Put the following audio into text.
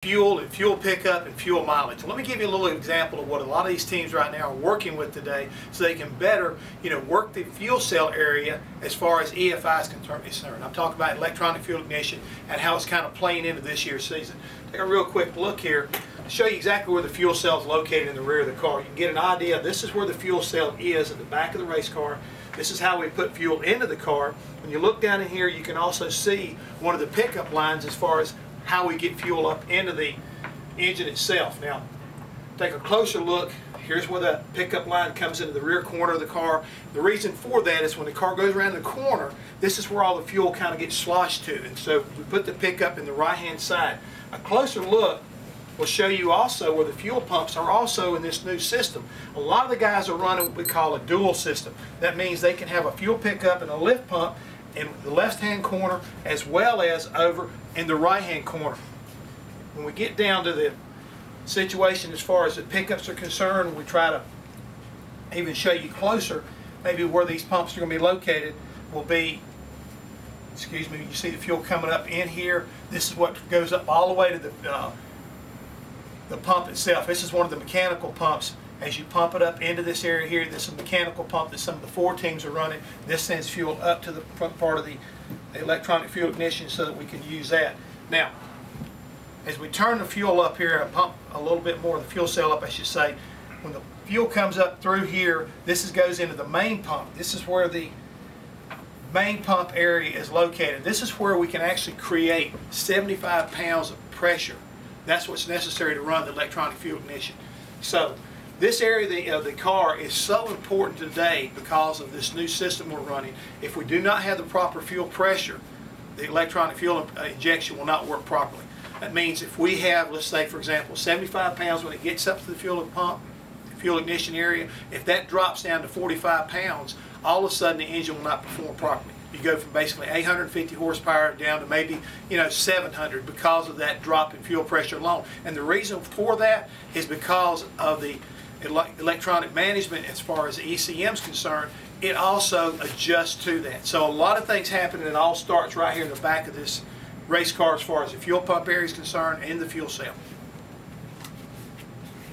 fuel and fuel pickup and fuel mileage. Let me give you a little example of what a lot of these teams right now are working with today, so they can better, work the fuel cell area as far as EFI is concerned. I'm talking about electronic fuel ignition and how it's kind of playing into this year's season. Take a real quick look here to show you exactly where the fuel cell is located in the rear of the car. You can get an idea. This is where the fuel cell is at the back of the race car. This is how we put fuel into the car. When you look down in here, you can also see one of the pickup lines as far as how we get fuel up into the engine itself. Now, take a closer look. Here's where the pickup line comes into the rear corner of the car. The reason for that is when the car goes around the corner, this is where all the fuel kind of gets sloshed to. And so we put the pickup in the right-hand side. A closer look will show you also where the fuel pumps are also in this new system. A lot of the guys are running what we call a dual system. That means they can have a fuel pickup and a lift pump in the left-hand corner as well as over in the right-hand corner. When we get down to the situation as far as the pickups are concerned, we try to even show you closer maybe where these pumps are going to be located. Will be, excuse me, you see the fuel coming up in here. This is what goes up all the way to the pump itself. This is one of the mechanical pumps. As you pump it up into this area here, this is a mechanical pump that some of the Ford teams are running. This sends fuel up to the front part of the electronic fuel ignition so that we can use that. Now, as we turn the fuel up here and pump a little bit more of the fuel cell up, I should say, when the fuel comes up through here, this goes into the main pump. This is where the main pump area is located. This is where we can actually create 75 pounds of pressure. That's what's necessary to run the electronic fuel ignition. So this area of the car is so important today because of this new system we're running. If we do not have the proper fuel pressure, the electronic fuel injection will not work properly. That means if we have, let's say for example, 75 pounds when it gets up to the fuel pump, fuel ignition area, if that drops down to 45 pounds, all of a sudden the engine will not perform properly. You go from basically 850 horsepower down to maybe 700 because of that drop in fuel pressure alone. And the reason for that is because of the electronic management as far as the ECM is concerned. It also adjusts to that. So a lot of things happen, and it all starts right here in the back of this race car as far as the fuel pump area is concerned and the fuel cell.